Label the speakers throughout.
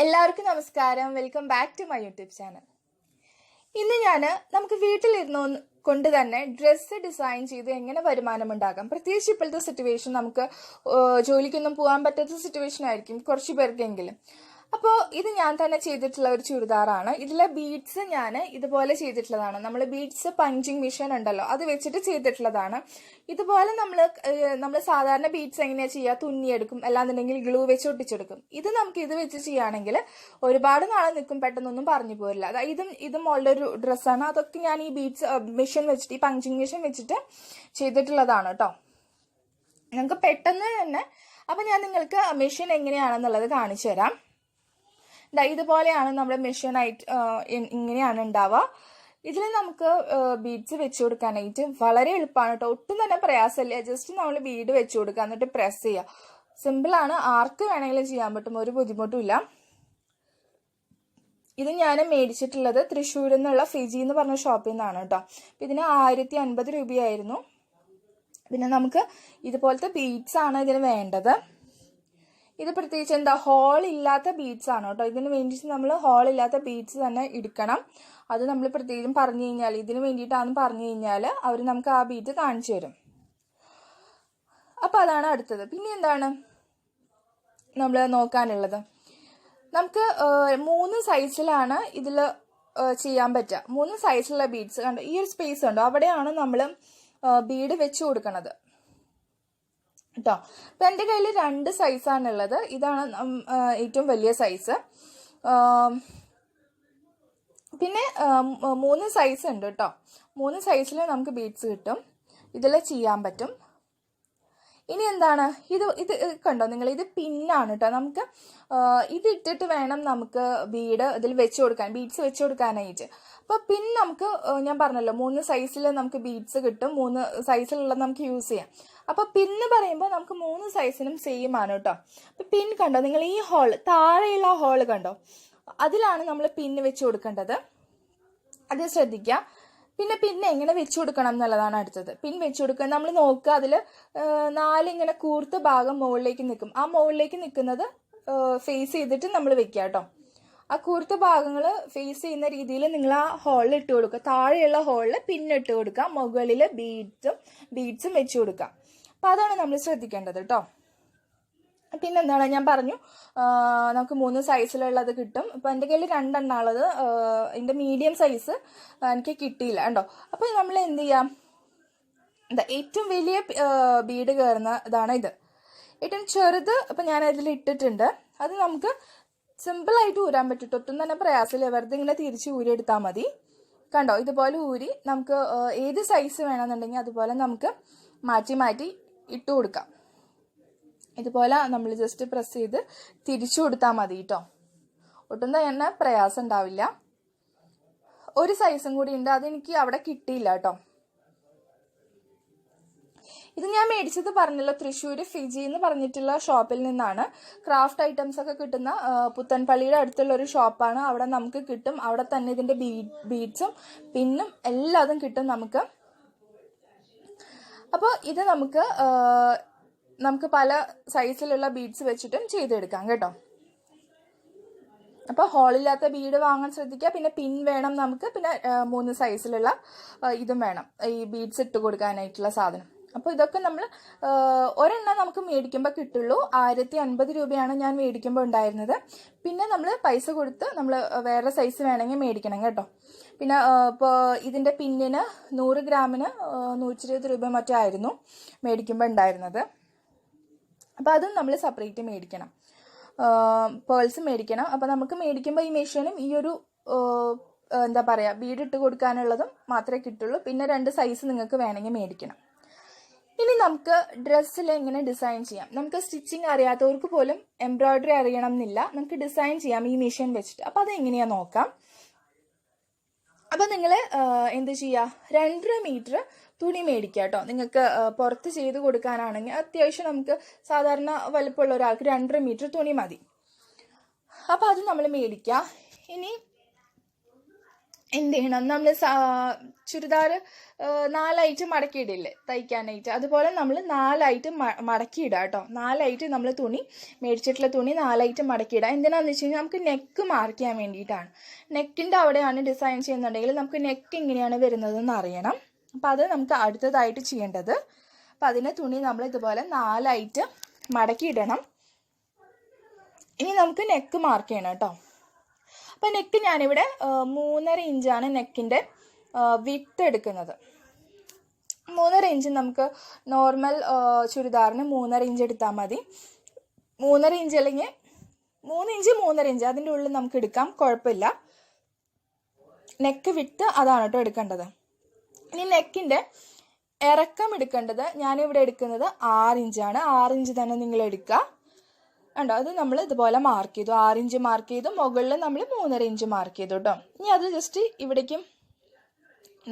Speaker 1: എല്ലാവർക്കും നമസ്കാരം. Welcome back to my YouTube channel. ഇന്ന് നമുക്ക് വീട്ടിലിരുന്ന് കൊണ്ട് തന്നെ ഡ്രസ്സ് ഡിസൈൻ ചെയ്ത് എങ്ങനെ വരുമാനം ഉണ്ടാക്കാം. പ്രത്യേകിച്ച് ഇപ്പോഴത്തെ സിറ്റുവേഷൻ നമുക്ക് ജോലിക്കൊന്നും പോകാൻ പറ്റാത്ത സിറ്റുവേഷൻ ആയിരിക്കും കുറച്ച് പേർക്കെങ്കിലും. അപ്പോൾ ഇത് ഞാൻ തന്നെ ചെയ്തിട്ടുള്ള ഒരു ചുരിദാറാണ്. ഇതിലെ ബീഡ്സ് ഞാൻ ഇതുപോലെ ചെയ്തിട്ടുള്ളതാണ്. നമ്മൾ ബീഡ്സ് പഞ്ചിങ് മെഷീൻ ഉണ്ടല്ലോ, അത് വെച്ചിട്ട് ചെയ്തിട്ടുള്ളതാണ്. ഇതുപോലെ നമ്മൾ സാധാരണ ബീഡ്സ് എങ്ങനെയാണ് ചെയ്യുക, തുന്നിയെടുക്കും, അല്ലാന്നുണ്ടെങ്കിൽ ഗ്ലൂ വെച്ച് ഒട്ടിച്ചെടുക്കും. നമുക്ക് ഇത് വെച്ച് ചെയ്യുകയാണെങ്കിൽ ഒരുപാട് നാളെ നിൽക്കും, പെട്ടെന്നൊന്നും പറഞ്ഞു പോരില്ല. അതായത് ഇതും ഉള്ളൊരു ഡ്രസ്സാണ്. അതൊക്കെ ഞാൻ ഈ ബീഡ്സ് മെഷീൻ വെച്ചിട്ട്, ഈ പഞ്ചിങ് മെഷീൻ വെച്ചിട്ട് ചെയ്തിട്ടുള്ളതാണ് കേട്ടോ. നമുക്ക് പെട്ടെന്ന് തന്നെ. അപ്പം ഞാൻ നിങ്ങൾക്ക് മെഷീൻ എങ്ങനെയാണെന്നുള്ളത് കാണിച്ചു തരാം. ഇതുപോലെയാണ് നമ്മുടെ മെഷീനായിട്ട് ഇങ്ങനെയാണ് ഉണ്ടാവുക. ഇതിൽ നമുക്ക് ബീഡ്സ് വെച്ച് കൊടുക്കാനായിട്ട് വളരെ എളുപ്പമാണ് കേട്ടോ. ഒട്ടും തന്നെ പ്രയാസമില്ല. ജസ്റ്റ് നമ്മൾ ബീഡ് വെച്ച് കൊടുക്കുക, എന്നിട്ട് പ്രസ് ചെയ്യുക. സിമ്പിളാണ്, ആർക്ക് വേണമെങ്കിലും ചെയ്യാൻ പറ്റും, ഒരു ബുദ്ധിമുട്ടും ഇല്ല. ഇത് ഞാൻ മേടിച്ചിട്ടുള്ളത് തൃശ്ശൂരിൽ നിന്നുള്ള ഫെജി എന്ന് പറഞ്ഞ ഷോപ്പിൽ നിന്നാണ് കേട്ടോ. ഇതിന് 1050 രൂപയായിരുന്നു. പിന്നെ നമുക്ക് ഇതുപോലത്തെ ബീഡ്സ് ആണ് ഇതിന് വേണ്ടത്. ഇത് പ്രത്യേകിച്ച് എന്താ, ഹോൾ ഇല്ലാത്ത ബീഡ്സ് ആണ് കേട്ടോ. ഇതിന് വേണ്ടിയിട്ട് നമ്മൾ ഹോൾ ഇല്ലാത്ത ബീഡ്സ് തന്നെ എടുക്കണം. അത് നമ്മൾ പ്രത്യേകം പറഞ്ഞു കഴിഞ്ഞാൽ, ഇതിന് വേണ്ടിയിട്ടാണെന്ന് പറഞ്ഞു കഴിഞ്ഞാൽ അവർ നമുക്ക് ആ ബീഡ് കാണിച്ചു തരും. അപ്പോൾ അതാണ് അടുത്തത്. പിന്നെ എന്താണ് നമ്മൾ നോക്കാനുള്ളത്, നമുക്ക് 3 സൈസിലാണ് ഇതിൽ ചെയ്യാൻ പറ്റുക. 3 സൈസിലുള്ള ബീഡ്സ് കണ്ടോ, ഈ ഒരു സ്പേസ് ഉണ്ടോ, അവിടെയാണ് നമ്മൾ ബീഡ് വെച്ച് കൊടുക്കണത് കേട്ടോ. അപ്പം എൻ്റെ കയ്യിൽ 2 സൈസാണുള്ളത്. ഇതാണ് ഏറ്റവും വലിയ സൈസ്. പിന്നെ 3 സൈസ് ഉണ്ട് കേട്ടോ. 3 സൈസിൽ നമുക്ക് ബീഡ്സ് കിട്ടും, ഇതിൽ ചെയ്യാൻ പറ്റും. ഇനി എന്താണ്, ഇത് കണ്ടോ നിങ്ങൾ, ഇത് പിന്നാണ് കേട്ടോ. നമുക്ക് ഇത് ഇട്ടിട്ട് വേണം നമുക്ക് ഇതിൽ വെച്ച് കൊടുക്കാൻ, ബീഡ്സ് വെച്ച് കൊടുക്കാനായിട്ട്. അപ്പോൾ പിൻ നമുക്ക് ഞാൻ പറഞ്ഞല്ലോ 3 സൈസിൽ നമുക്ക് ബീഡ്സ് കിട്ടും. 3 സൈസിലുള്ളത് നമുക്ക് യൂസ് ചെയ്യാം. അപ്പോൾ പിന്ന് പറയുമ്പോൾ നമുക്ക് 3 സൈസിനും സെയിം ആണ് കേട്ടോ. അപ്പം പിൻ കണ്ടോ നിങ്ങൾ, ഈ ഹോൾ, താഴെയുള്ള ഹോൾ കണ്ടോ, അതിലാണ് നമ്മൾ പിന്ന് വെച്ച് കൊടുക്കേണ്ടത്. അത് ശ്രദ്ധിക്കുക. പിന്നെ എങ്ങനെ വെച്ച് കൊടുക്കണം എന്നുള്ളതാണ് അടുത്തത്. പിൻ വെച്ച് കൊടുക്കുക, നമ്മൾ നോക്കുക, അതിൽ 4 ഇങ്ങനെ കൂർത്ത ഭാഗം മുകളിലേക്ക് നിൽക്കും. ആ മുകളിലേക്ക് നിൽക്കുന്നത് ഫേസ് ചെയ്തിട്ട് നമ്മൾ വെക്കുക കേട്ടോ. ആ കൂർത്ത ഭാഗങ്ങൾ ഫേസ് ചെയ്യുന്ന രീതിയിൽ നിങ്ങൾ ആ ഹോളിൽ ഇട്ട് കൊടുക്കുക. താഴെയുള്ള ഹോളിൽ പിന്നിട്ട് കൊടുക്കുക, മുകളിൽ ബീഡ്സും വെച്ച് കൊടുക്കുക. അപ്പം അതാണ് നമ്മൾ ശ്രദ്ധിക്കേണ്ടത് കേട്ടോ. പിന്നെന്താണ്, ഞാൻ പറഞ്ഞു നമുക്ക് 3 സൈസിലുള്ളത് കിട്ടും. ഇപ്പം എൻ്റെ കയ്യിൽ 2 എണ്ണമുള്ളത്. എൻ്റെ മീഡിയം സൈസ് എനിക്ക് കിട്ടിയില്ല കേട്ടോ. അപ്പോൾ നമ്മൾ എന്ത് ചെയ്യാം, ഏറ്റവും വലിയ ബീഡ് കയറുന്ന ഇതാണ് ഇത്. ഏറ്റവും ചെറുത് ഇപ്പം ഞാൻ അതിൽ ഇട്ടിട്ടുണ്ട്. അത് നമുക്ക് സിമ്പിളായിട്ട് ഊരാൻ പറ്റും, ഒട്ടും തന്നെ പ്രയാസമില്ല. വെറുതെ ഇങ്ങനെ തിരിച്ച് ഊരിയെടുത്താൽ മതി. കണ്ടോ, ഇതുപോലെ ഊരി നമുക്ക് ഏത് സൈസ് വേണമെന്നുണ്ടെങ്കിൽ അതുപോലെ നമുക്ക് മാറ്റി ഇട്ട് കൊടുക്കാം. ഇതുപോലെ നമ്മൾ ജസ്റ്റ് പ്രസ് ചെയ്ത് തിരിച്ചു കൊടുത്താൽ മതി കേട്ടോ. ഒട്ടും തന്നെ പ്രയാസം ഉണ്ടാവില്ല. ഒരു സൈസും കൂടി ഉണ്ട്, അതെനിക്ക് അവിടെ കിട്ടിയില്ല കേട്ടോ. ഇത് ഞാൻ മേടിച്ചത് പറഞ്ഞല്ലോ, തൃശ്ശൂർ ഫെജി എന്ന് പറഞ്ഞിട്ടുള്ള ഷോപ്പിൽ നിന്നാണ്. ക്രാഫ്റ്റ് ഐറ്റംസ് ഒക്കെ കിട്ടുന്ന പുത്തൻപള്ളിയുടെ അടുത്തുള്ള ഒരു ഷോപ്പാണ്. അവിടെ നമുക്ക് കിട്ടും. അവിടെ തന്നെ ഇതിൻ്റെ ബീഡ്സും പിന്നും എല്ലാതും കിട്ടും നമുക്ക്. അപ്പോൾ ഇത് നമുക്ക് പല സൈസിലുള്ള ബീഡ്സ് വെച്ചിട്ടും ചെയ്തെടുക്കാം കേട്ടോ. അപ്പോൾ ഹോളില്ലാത്ത ബീഡ് വാങ്ങാൻ ശ്രദ്ധിക്കുക. പിന്നെ പിൻ വേണം നമുക്ക്. പിന്നെ 3 സൈസിലുള്ള ഇതും വേണം, ഈ ബീഡ്സ് ഇട്ട് കൊടുക്കാനായിട്ടുള്ള സാധനം. അപ്പോൾ ഇതൊക്കെ നമ്മൾ ഒരെണ്ണം നമുക്ക് മേടിക്കുമ്പോൾ കിട്ടുള്ളൂ. 1050 രൂപയാണ് ഞാൻ മേടിക്കുമ്പോൾ ഉണ്ടായിരുന്നത്. പിന്നെ നമ്മൾ പൈസ കൊടുത്ത് നമ്മൾ വേറെ സൈസ് വേണമെങ്കിൽ മേടിക്കണം കേട്ടോ. പിന്നെ ഇപ്പോൾ ഇതിൻ്റെ പിന്നിന് 100 ഗ്രാമിന് 120 രൂപ മറ്റോ ആയിരുന്നു മേടിക്കുമ്പോൾ ഉണ്ടായിരുന്നത്. അപ്പോൾ അതും നമ്മൾ സെപ്പറേറ്റ് മേടിക്കണം. പേൾസ് മേടിക്കണം. അപ്പോൾ നമുക്ക് മേടിക്കുമ്പോൾ ഈ മെഷീനും ഈ ഒരു എന്താ പറയുക, ബീഡ് ഇട്ട് കൊടുക്കാനുള്ളതും മാത്രമേ കിട്ടുള്ളൂ. പിന്നെ 2 സൈസ് നിങ്ങൾക്ക് വേണമെങ്കിൽ മേടിക്കണം. ഇനി നമുക്ക് ഡ്രസ്സിൽ എങ്ങനെ ഡിസൈൻ ചെയ്യാം. നമുക്ക് സ്റ്റിച്ചിങ് അറിയാത്തവർക്ക് പോലും എംബ്രോയ്ഡറി അറിയണം എന്നില്ല, നമുക്ക് ഡിസൈൻ ചെയ്യാം ഈ മെഷീൻ വെച്ചിട്ട്. അപ്പോൾ അതെങ്ങനെയാണെന്ന് നോക്കാം. അപ്പോൾ നിങ്ങൾ എന്ത് ചെയ്യുക, 2.5 മീറ്റർ തുണി മേടിക്കുക കേട്ടോ. നിങ്ങൾക്ക് പുറത്ത് ചെയ്ത് കൊടുക്കാനാണെങ്കിൽ അത്യാവശ്യം നമുക്ക് സാധാരണ വലുപ്പമുള്ള ഒരാൾക്ക് 2.5 മീറ്റർ തുണി മതി. അപ്പോൾ അത് നമ്മൾ മേടിക്കുക. ഇനി എന്ത് ചെയ്യണം, നമ്മൾ ചുരിദാർ 4 മടക്കിയിടില്ലേ തയ്ക്കാനായിട്ട്, അതുപോലെ നമ്മൾ 4 മടക്കിയിടുക കേട്ടോ. 4 നമ്മൾ തുണി മേടിച്ചിട്ടുള്ള തുണി 4 മടക്കിയിടുക. എന്തിനാണെന്ന് വെച്ച് കഴിഞ്ഞാൽ നമുക്ക് നെക്ക് മാർക്ക് ചെയ്യാൻ വേണ്ടിയിട്ടാണ്. നെക്കിൻ്റെ അവിടെയാണ് ഡിസൈൻ ചെയ്യുന്നുണ്ടെങ്കിൽ നമുക്ക് നെക്ക് എങ്ങനെയാണ് വരുന്നതെന്ന് അറിയണം. അപ്പോൾ അത് നമുക്ക് അടുത്തതായിട്ട് ചെയ്യേണ്ടത്. അപ്പം അതിന് തുണി നമ്മൾ ഇതുപോലെ 4 മടക്കിയിടണം. ഇനി നമുക്ക് നെക്ക് മാർക്ക് ചെയ്യണം കേട്ടോ. അപ്പം നെക്ക് ഞാനിവിടെ 3.5 ഇഞ്ചാണ് നെക്കിൻ്റെ വിഡ്ത്ത് എടുക്കുന്നത്. 3.5 ഇഞ്ച് നമുക്ക് നോർമൽ ചുരിദാറിന് 3.5 ഇഞ്ച് എടുത്താൽ മതി. 3.5 ഇഞ്ച് അല്ലെങ്കിൽ 3 ഇഞ്ച് 3.5 ഇഞ്ച് അതിൻ്റെ ഉള്ളിൽ നമുക്ക് എടുക്കാം, കുഴപ്പമില്ല. നെക്ക് വിഡ്ത്ത് അതാണ് കേട്ടോ എടുക്കേണ്ടത്. ഇനി നെക്കിൻ്റെ ഇറക്കം എടുക്കേണ്ടത് ഞാനിവിടെ എടുക്കുന്നത് 6 ഇഞ്ചാണ്. 6 ഇഞ്ച് തന്നെ നിങ്ങൾ എടുക്കുക. ഉണ്ടോ, അത് നമ്മൾ ഇതുപോലെ മാർക്ക് ചെയ്തു. 6 ഇഞ്ച് മാർക്ക് ചെയ്തു, മുകളിൽ നമ്മൾ 3.5 ഇഞ്ച് മാർക്ക് ചെയ്തു കേട്ടോ. ഇനി അത് ജസ്റ്റ് ഇവിടേക്കും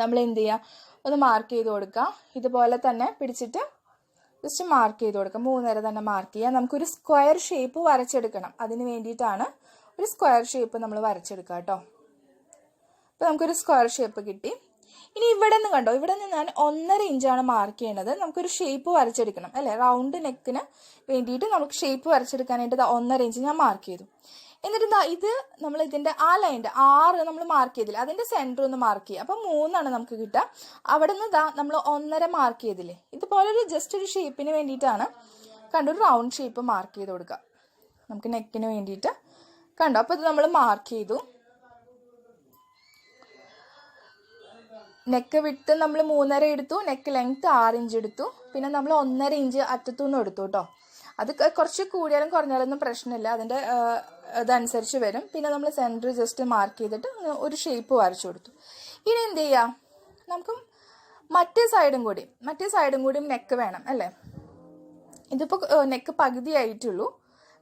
Speaker 1: നമ്മൾ എന്ത് ചെയ്യുക, ഒന്ന് മാർക്ക് ചെയ്ത് കൊടുക്കുക. ഇതുപോലെ തന്നെ പിടിച്ചിട്ട് ജസ്റ്റ് മാർക്ക് ചെയ്ത് കൊടുക്കുക. 3.5 തന്നെ മാർക്ക് ചെയ്യുക. നമുക്കൊരു സ്ക്വയർ ഷേപ്പ് വരച്ചെടുക്കണം. അതിന് വേണ്ടിയിട്ടാണ് ഒരു സ്ക്വയർ ഷേപ്പ് നമ്മൾ വരച്ചെടുക്കുക കേട്ടോ. അപ്പോൾ നമുക്കൊരു സ്ക്വയർ ഷേപ്പ് കിട്ടി. ഇനി ഇവിടെ നിന്ന് കണ്ടോ, ഇവിടെ നിന്ന് ഞാൻ 1.5 ഇഞ്ചാണ് മാർക്ക് ചെയ്യണത്. നമുക്കൊരു ഷേപ്പ് വരച്ചെടുക്കണം അല്ലേ, റൗണ്ട് നെക്കിന് വേണ്ടിയിട്ട് നമുക്ക് ഷേപ്പ് വരച്ചെടുക്കാനായിട്ട് 1.5 ഇഞ്ച് ഞാൻ മാർക്ക് ചെയ്തു. എന്നിട്ട് ഇത് നമ്മൾ ഇതിൻ്റെ ആ ലൈൻ്റെ 6 നമ്മൾ മാർക്ക് ചെയ്തില്ലേ, അതിൻ്റെ സെൻറ്റർ ഒന്ന് മാർക്ക് ചെയ്യുക. അപ്പം 3 നമുക്ക് കിട്ടുക. അവിടെ നിന്ന് നമ്മൾ 1.5 മാർക്ക് ചെയ്തില്ലേ, ഇതുപോലെ ഒരു ജസ്റ്റ് ഒരു ഷേപ്പിന് വേണ്ടിയിട്ടാണ്. കണ്ടോ, ഒരു റൗണ്ട് ഷേപ്പ് മാർക്ക് ചെയ്ത് കൊടുക്കുക നമുക്ക് നെക്കിന് വേണ്ടിയിട്ട്. കണ്ടോ, അപ്പോൾ ഇത് നമ്മൾ മാർക്ക് ചെയ്തു. നെക്ക് വിട്ട് നമ്മൾ 3.5 എടുത്തു, നെക്ക് ലെങ്ത്ത് 6 ഇഞ്ച് എടുത്തു, പിന്നെ നമ്മൾ 1.5 ഇഞ്ച് അറ്റത്തുനിന്ന് എടുത്തു കേട്ടോ. അത് കുറച്ച് കൂടിയാലും കുറഞ്ഞാലൊന്നും പ്രശ്നമില്ല, അതിൻ്റെ ഇതനുസരിച്ച് വരും. പിന്നെ നമ്മൾ സെൻറ്റർ ജസ്റ്റ് മാർക്ക് ചെയ്തിട്ട് ഒരു ഷേപ്പ് വരച്ചു കൊടുത്തു. ഇനി എന്ത് ചെയ്യാം, നമുക്ക് മറ്റേ സൈഡും കൂടി നെക്ക് വേണം അല്ലേ. ഇതിപ്പോൾ നെക്ക് പകുതി ആയിട്ടുള്ളൂ.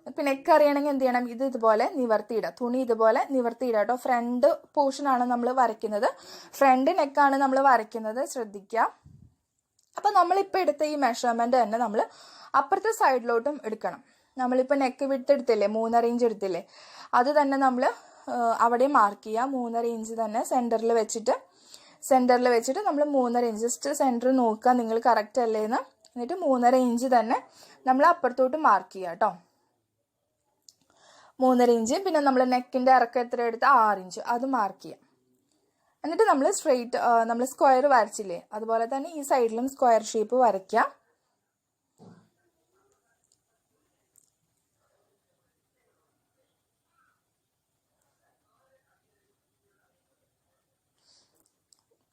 Speaker 1: ഇപ്പം നെക്ക് അറിയണമെങ്കിൽ എന്ത് ചെയ്യണം, ഇതുപോലെ നിവർത്തിയിടുക, തുണി ഇതുപോലെ നിവർത്തിയിടുക കേട്ടോ. ഫ്രണ്ട് പോർഷനാണ് നമ്മൾ വരയ്ക്കുന്നത്, ഫ്രണ്ട് നെക്കാണ് നമ്മൾ വരയ്ക്കുന്നത്, ശ്രദ്ധിക്കുക. അപ്പം നമ്മളിപ്പോൾ എടുത്ത ഈ മെഷർമെൻറ്റ് തന്നെ നമ്മൾ അപ്പുറത്തെ സൈഡിലോട്ടും എടുക്കണം. നമ്മളിപ്പോൾ നെക്ക് വിട്ട് എടുത്തില്ലേ, 3.5 ഇഞ്ച് എടുത്തില്ലേ, അത് തന്നെ നമ്മൾ അവിടെ മാർക്ക് ചെയ്യുക. 3.5 ഇഞ്ച് തന്നെ സെൻറ്ററിൽ വെച്ചിട്ട് നമ്മൾ 3.5 ഇഞ്ച് ജസ്റ്റ് സെൻറ്റർ നോക്കുക നിങ്ങൾ കറക്റ്റ് അല്ലേന്ന്. എന്നിട്ട് 3.5 ഇഞ്ച് തന്നെ നമ്മൾ അപ്പുറത്തോട്ട് മാർക്ക് ചെയ്യുക കേട്ടോ. 3.5 ഇഞ്ച്. പിന്നെ നമ്മൾ നെക്കിൻ്റെ ഇറക്കം എത്ര എടുത്ത് 6 ഇഞ്ച് അത് മാർക്ക് ചെയ്യാം. എന്നിട്ട് നമ്മൾ സ്ട്രെയിറ്റ് നമ്മൾ സ്ക്വയർ വരച്ചില്ലേ, അതുപോലെ തന്നെ ഈ സൈഡിലും സ്ക്വയർ ഷേപ്പ് വരയ്ക്കാം.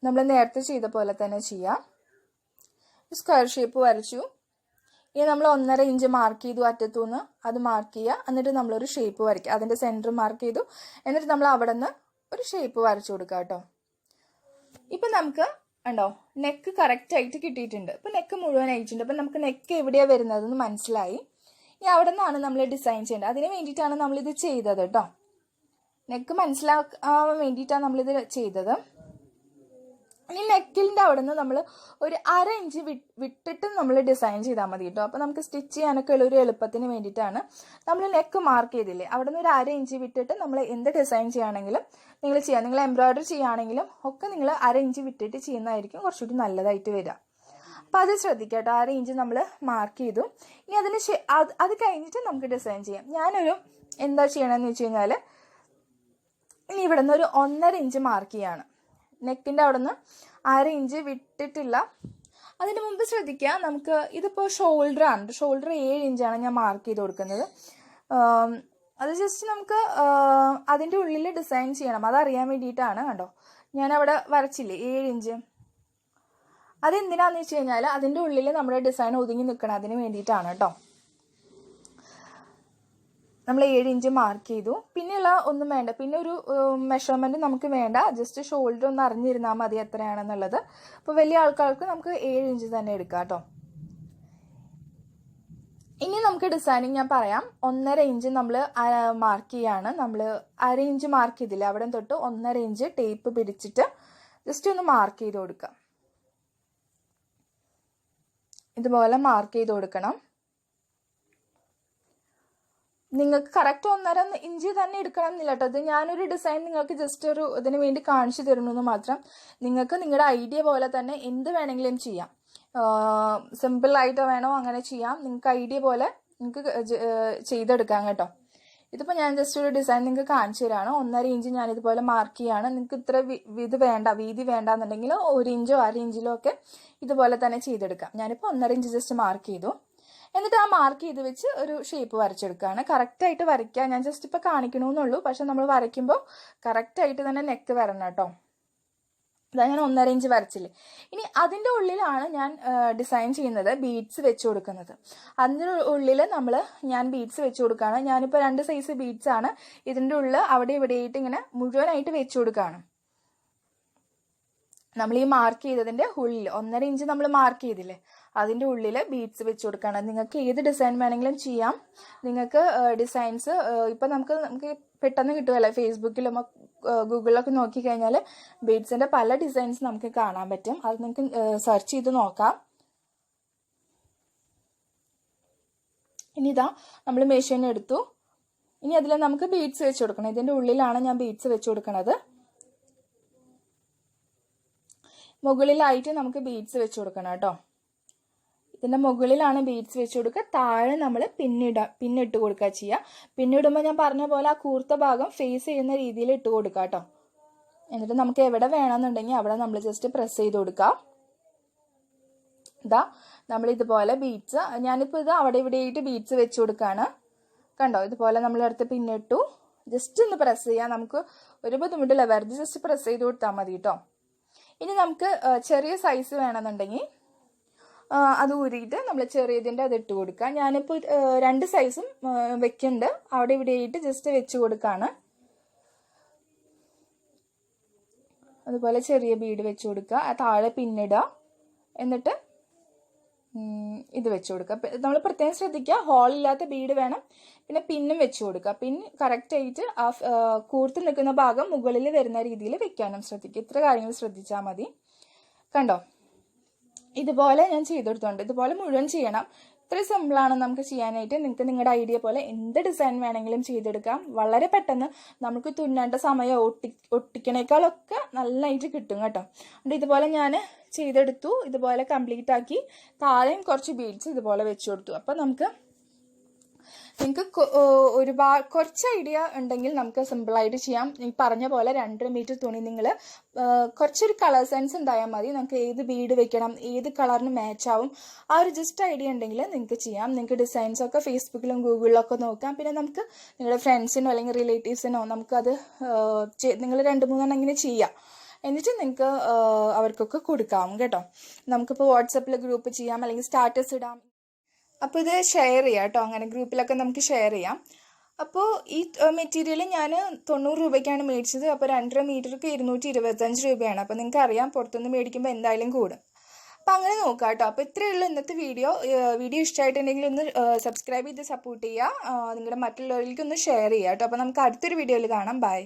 Speaker 1: നമ്മൾ നേരത്തെ ചെയ്ത പോലെ തന്നെ ചെയ്യാം. സ്ക്വയർ ഷേപ്പ് വരച്ചു. ഇനി നമ്മൾ 1.5 ഇഞ്ച് മാർക്ക് ചെയ്തു അറ്റത്തുനിന്ന്, അത് മാർക്ക് ചെയ്യുക. എന്നിട്ട് നമ്മളൊരു ഷേപ്പ് വരയ്ക്കുക, അതിൻ്റെ സെൻറ്റർ മാർക്ക് ചെയ്തു. എന്നിട്ട് നമ്മൾ അവിടെ നിന്ന് ഒരു ഷേപ്പ് വരച്ചു കൊടുക്കുക കേട്ടോ. ഇപ്പം നമുക്ക് ഉണ്ടോ നെക്ക് കറക്റ്റായിട്ട് കിട്ടിയിട്ടുണ്ട്. ഇപ്പം നെക്ക് മുഴുവനായിട്ടുണ്ട്. അപ്പം നമുക്ക് നെക്ക് എവിടെയാണ് വരുന്നതെന്ന് മനസ്സിലായി. ഇനി അവിടെ നിന്നാണ് നമ്മൾ ഡിസൈൻ ചെയ്യേണ്ടത്. അതിന് വേണ്ടിയിട്ടാണ് നമ്മളിത് ചെയ്തത് കേട്ടോ. നെക്ക് മനസ്സിലാക്കാൻ വേണ്ടിയിട്ടാണ് നമ്മളിത് ചെയ്തത്. ഇനി നെക്കിൻ്റെ അവിടെ നിന്ന് നമ്മൾ ഒരു 1/2 ഇഞ്ച് വിട്ടിട്ട് നമ്മൾ ഡിസൈൻ ചെയ്താൽ മതി കേട്ടോ. അപ്പോൾ നമുക്ക് സ്റ്റിച്ച് ചെയ്യാനൊക്കെ ഉള്ള ഒരു എളുപ്പത്തിന് വേണ്ടിയിട്ടാണ് നമ്മൾ നെക്ക് മാർക്ക് ചെയ്തില്ലേ, അവിടെ നിന്ന് ഒരു 1/2 ഇഞ്ച് വിട്ടിട്ട് നമ്മൾ എന്ത് ഡിസൈൻ ചെയ്യുകയാണെങ്കിലും നിങ്ങൾ ചെയ്യാം. നിങ്ങൾ എംബ്രോയ്ഡറി ചെയ്യുകയാണെങ്കിലും ഒക്കെ നിങ്ങൾ 1/2 ഇഞ്ച് വിട്ടിട്ട് ചെയ്യുന്നതായിരിക്കും കുറച്ചുകൂടി നല്ലതായിട്ട് വരിക. അപ്പോൾ അത് ശ്രദ്ധിക്കുക കേട്ടോ. 1/2 ഇഞ്ച് നമ്മൾ മാർക്ക് ചെയ്തു. ഇനി അത് കഴിഞ്ഞിട്ട് നമുക്ക് ഡിസൈൻ ചെയ്യാം. ഞാനൊരു എന്താ ചെയ്യണമെന്ന് വെച്ച് കഴിഞ്ഞാൽ, ഇനി ഇവിടെ നിന്ന് ഒരു 1.5 ഇഞ്ച് മാർക്ക് ചെയ്യാണ്. നെക്കിൻ്റെ അവിടെ നിന്ന് 1/2 ഇഞ്ച് വിട്ടിട്ടില്ല. അതിന് മുമ്പ് ശ്രദ്ധിക്കുക, നമുക്ക് ഇതിപ്പോൾ ഷോൾഡറാണ്. ഷോൾഡർ 7 ഇഞ്ചാണ് ഞാൻ മാർക്ക് ചെയ്ത് കൊടുക്കുന്നത്. അത് ജസ്റ്റ് നമുക്ക് അതിൻ്റെ ഉള്ളിൽ ഡിസൈൻ ചെയ്യണം, അതറിയാൻ വേണ്ടിയിട്ടാണ്. കണ്ടോ, ഞാനവിടെ വരച്ചില്ലേ 7 ഇഞ്ച്. അതെന്തിനാന്ന് വെച്ച് കഴിഞ്ഞാൽ അതിൻ്റെ ഉള്ളിൽ നമ്മുടെ ഡിസൈൻ ഒതുങ്ങി നിൽക്കണം, അതിന് വേണ്ടിയിട്ടാണ് കേട്ടോ. നമ്മൾ 7 ഇഞ്ച് മാർക്ക് ചെയ്തു. പിന്നെയുള്ള ഒന്നും വേണ്ട, പിന്നെ ഒരു മെഷർമെൻറ്റ് നമുക്ക് വേണ്ട. ജസ്റ്റ് ഷോൾഡർ ഒന്ന് അറിഞ്ഞിരുന്നാൽ മതി എത്രയാണെന്നുള്ളത്. അപ്പോൾ വലിയ ആൾക്കാർക്ക് നമുക്ക് 7 ഇഞ്ച് തന്നെ എടുക്കാം കേട്ടോ. ഇനി നമുക്ക് ഡിസൈനിങ് ഞാൻ പറയാം. 1.5 ഇഞ്ച് നമ്മൾ മാർക്ക് ചെയ്യാണ്. നമ്മൾ 1/2 ഇഞ്ച് മാർക്ക് ചെയ്തില്ല, അവിടെ തൊട്ട് 1.5 ഇഞ്ച് ടേപ്പ് പിടിച്ചിട്ട് ജസ്റ്റ് ഒന്ന് മാർക്ക് ചെയ്ത് കൊടുക്കാം. ഇതുപോലെ മാർക്ക് ചെയ്ത് കൊടുക്കണം. നിങ്ങൾക്ക് കറക്റ്റ് 1.5 ഇഞ്ച് തന്നെ എടുക്കണം എന്നില്ല കേട്ടോ. ഇത് ഞാനൊരു ഡിസൈൻ നിങ്ങൾക്ക് ജസ്റ്റ് ഒരു ഇതിന് വേണ്ടി കാണിച്ചു തരുന്നു മാത്രം. നിങ്ങൾക്ക് നിങ്ങളുടെ ഐഡിയ പോലെ തന്നെ എന്ത് വേണമെങ്കിലും ചെയ്യാം. സിമ്പിളായിട്ട് വേണോ അങ്ങനെ ചെയ്യാം. നിങ്ങൾക്ക് ഐഡിയ പോലെ നിങ്ങൾക്ക് ചെയ്തെടുക്കാം കേട്ടോ. ഇതിപ്പോൾ ഞാൻ ജസ്റ്റ് ഒരു ഡിസൈൻ നിങ്ങൾക്ക് കാണിച്ചു തരാണ്. 1.5 ഇഞ്ച് ഞാനിതുപോലെ മാർക്ക് ചെയ്യുകയാണ്. നിങ്ങൾക്ക് ഇത്ര ഇത് വേണ്ട, വീതി വേണ്ടാന്നുണ്ടെങ്കിൽ 1 ഇഞ്ചോ 1/2 ഇഞ്ചിലോ ഒക്കെ ഇതുപോലെ തന്നെ ചെയ്തെടുക്കാം. ഞാനിപ്പോൾ 1.5 ഇഞ്ച് ജസ്റ്റ് മാർക്ക് ചെയ്തു. എന്നിട്ട് ആ മാർക്ക് ചെയ്ത് വെച്ച് ഒരു ഷേപ്പ് വരച്ചെടുക്കുകയാണ്. കറക്റ്റായിട്ട് വരയ്ക്കുക. ഞാൻ ജസ്റ്റ് ഇപ്പോൾ കാണിക്കണമെന്നുള്ളൂ. പക്ഷെ നമ്മൾ വരയ്ക്കുമ്പോൾ കറക്റ്റായിട്ട് തന്നെ നെക്ക് വരണം കേട്ടോ. ഇതാ ഞാൻ 1.5 ഇഞ്ച് വരച്ചില്ലേ. ഇനി അതിൻ്റെ ഉള്ളിലാണ് ഞാൻ ഡിസൈൻ ചെയ്യുന്നത്, ബീഡ്സ് വെച്ച് കൊടുക്കുന്നത്. അതിൻ്റെ ഉള്ളിൽ ഞാൻ ബീഡ്സ് വെച്ച് കൊടുക്കുകയാണ്. ഞാനിപ്പോൾ 2 സൈസ് ബീഡ്സ് ആണ് ഇതിൻ്റെ ഉള്ളിൽ അവിടെ ഇവിടെയായിട്ട് ഇങ്ങനെ മുഴുവനായിട്ട് വെച്ച് കൊടുക്കുകയാണ്. നമ്മൾ ഈ മാർക്ക് ചെയ്തതിൻ്റെ ഉള്ളിൽ 1.5 ഇഞ്ച് നമ്മൾ മാർക്ക് ചെയ്തില്ലേ, അതിൻ്റെ ഉള്ളിൽ ബീഡ്സ് വെച്ച് കൊടുക്കുകയാണ്. നിങ്ങൾക്ക് ഏത് ഡിസൈൻ വേണമെങ്കിലും ചെയ്യാം. നിങ്ങൾക്ക് ഡിസൈൻസ് ഇപ്പം നമുക്ക് പെട്ടെന്ന് കിട്ടുമല്ലോ, ഫേസ്ബുക്കിലും ഗൂഗിളിലൊക്കെ നോക്കിക്കഴിഞ്ഞാൽ ബീഡ്സിൻ്റെ പല ഡിസൈൻസ് നമുക്ക് കാണാൻ പറ്റും. അത് നിങ്ങൾക്ക് സെർച്ച് ചെയ്ത് നോക്കാം. ഇനി ഇതാ നമ്മൾ മെഷീൻ എടുത്തു. ഇനി അതിൽ നമുക്ക് ബീഡ്സ് വെച്ച് കൊടുക്കണം. ഇതിൻ്റെ ഉള്ളിലാണ് ഞാൻ ബീഡ്സ് വെച്ച് കൊടുക്കുന്നത്. മുകളിലായിട്ട് നമുക്ക് ബീഡ്സ് വെച്ച് കൊടുക്കണം കേട്ടോ. ഇതിൻ്റെ മുകളിലാണ് ബീഡ്സ് വെച്ച് കൊടുക്കുക. താഴെ നമ്മൾ പിന്നിട്ട് കൊടുക്കുക ചെയ്യുക. പിന്നിടുമ്പോൾ ഞാൻ പറഞ്ഞ പോലെ ആ കൂർത്ത ഭാഗം ഫേസ് ചെയ്യുന്ന രീതിയിൽ ഇട്ട് കൊടുക്കുക കേട്ടോ. എന്നിട്ട് നമുക്ക് എവിടെ വേണമെന്നുണ്ടെങ്കിൽ അവിടെ നമ്മൾ ജസ്റ്റ് പ്രസ് ചെയ്ത് കൊടുക്കാം. ഇതാ നമ്മൾ ഇതുപോലെ ബീഡ്സ്, ഞാനിപ്പോൾ ഇത് അവിടെ ഇവിടെയായിട്ട് ബീഡ്സ് വെച്ച് കൊടുക്കുകയാണ്. കണ്ടോ, ഇതുപോലെ നമ്മളെടുത്ത് പിന്നിട്ടു. ജസ്റ്റ് ഒന്ന് പ്രസ് ചെയ്യാം. നമുക്ക് ഒരു ബുദ്ധിമുട്ടില്ല, വെറുതെ ജസ്റ്റ് പ്രസ് ചെയ്ത് കൊടുത്താൽ മതി കേട്ടോ. ഇനി നമുക്ക് ചെറിയ സൈസ് വേണമെന്നുണ്ടെങ്കിൽ അത് ഊരിയിട്ട് നമ്മൾ ചെറിയതിൻ്റെ അത് ഇട്ട് കൊടുക്കുക. ഞാനിപ്പോൾ 2 സൈസും വെക്കുന്നുണ്ട്. അവിടെ ഇവിടെയായിട്ട് ജസ്റ്റ് വെച്ച് കൊടുക്കുകയാണ്. അതുപോലെ ചെറിയ ബീഡ് വെച്ച് കൊടുക്കുക. താഴെ പിന്നിടുക. എന്നിട്ട് ഇത് വെച്ച് കൊടുക്കുക. നമ്മൾ പ്രത്യേകം ശ്രദ്ധിക്കുക, ഹോളില്ലാത്ത ബീഡ് വേണം. പിന്നെ പിന്നും വെച്ച് കൊടുക്കുക. പിൻ കറക്റ്റായിട്ട് ആ കൂർത്ത് നിൽക്കുന്ന ഭാഗം മുകളിൽ വരുന്ന രീതിയിൽ വെക്കാനും ശ്രദ്ധിക്കുക. ഇത്ര കാര്യങ്ങൾ ശ്രദ്ധിച്ചാൽ മതി. കണ്ടോ, ഇതുപോലെ ഞാൻ ചെയ്തെടുത്തോണ്ട് ഇതുപോലെ മുഴുവൻ ചെയ്യണം. ഇത്ര സിമ്പിളാണ് നമുക്ക് ചെയ്യാനായിട്ട്. നിങ്ങൾക്ക് നിങ്ങളുടെ ഐഡിയ പോലെ എന്ത് ഡിസൈൻ വേണമെങ്കിലും ചെയ്തെടുക്കാം. വളരെ പെട്ടെന്ന് നമുക്ക് തുന്നേണ്ട സമയം ഒട്ടിക്കണേക്കാളൊക്കെ നല്ലതായിട്ട് കിട്ടും കേട്ടോ. അതുകൊണ്ട് ഇതുപോലെ ഞാൻ ചെയ്തെടുത്തു. ഇതുപോലെ കംപ്ലീറ്റ് ആക്കി താഴെയും കുറച്ച് ബീഡ്സ് ഇതുപോലെ വെച്ച് കൊടുത്തു. അപ്പം നിങ്ങൾക്ക് കുറച്ച് ഐഡിയ ഉണ്ടെങ്കിൽ നമുക്ക് സിമ്പിളായിട്ട് ചെയ്യാം. ഈ പറഞ്ഞ പോലെ 2.5 മീറ്റർ തുണി നിങ്ങൾ കുറച്ചൊരു കളർ സെൻസ് ഉണ്ടായാൽ മതി. നമുക്ക് ഏത് ബീഡ് വെക്കണം, ഏത് കളറിന് മാച്ച് ആവും, ആ ഒരു ജസ്റ്റ് ഐഡിയ ഉണ്ടെങ്കിൽ നിങ്ങൾക്ക് ചെയ്യാം. നിങ്ങൾക്ക് ഡിസൈൻസൊക്കെ ഫേസ്ബുക്കിലും ഗൂഗിളിലൊക്കെ നോക്കാം. പിന്നെ നമുക്ക് നിങ്ങളുടെ ഫ്രണ്ട്സിനോ അല്ലെങ്കിൽ റിലേറ്റീവ്സിനോ നമുക്കത് നിങ്ങൾ 2-3 ഇങ്ങനെ ചെയ്യാം. എന്നിട്ട് നിങ്ങൾക്ക് അവർക്കൊക്കെ കൊടുക്കാം കേട്ടോ. നമുക്കിപ്പോൾ വാട്സപ്പിൽ ഗ്രൂപ്പ് ചെയ്യാം, അല്ലെങ്കിൽ സ്റ്റാറ്റസ് ഇടാം. അപ്പോൾ ഇത് ഷെയർ ചെയ്യാം കേട്ടോ. അങ്ങനെ ഗ്രൂപ്പിലൊക്കെ നമുക്ക് ഷെയർ ചെയ്യാം. അപ്പോൾ ഈ മെറ്റീരിയൽ ഞാൻ 90 രൂപയ്ക്കാണ് മേടിച്ചത്. അപ്പോൾ 2.5 മീറ്റർക്ക് 225 രൂപയാണ്. അപ്പോൾ നിങ്ങൾക്ക് അറിയാം, പുറത്തുനിന്ന് മേടിക്കുമ്പോൾ എന്തായാലും കൂടും. അപ്പോൾ അങ്ങനെ നോക്കാം കേട്ടോ. അപ്പോൾ ഇത്രയേ ഉള്ളൂ ഇന്നത്തെ വീഡിയോ. ഇഷ്ടമായിട്ടുണ്ടെങ്കിൽ ഒന്ന് സബ്സ്ക്രൈബ് ചെയ്ത് സപ്പോർട്ട് ചെയ്യുക. നിങ്ങളുടെ മറ്റുള്ളവരിലേക്ക് ഒന്ന് ഷെയർ ചെയ്യുക കേട്ടോ. അപ്പോൾ നമുക്ക് അടുത്തൊരു വീഡിയോയിൽ കാണാം. ബൈ.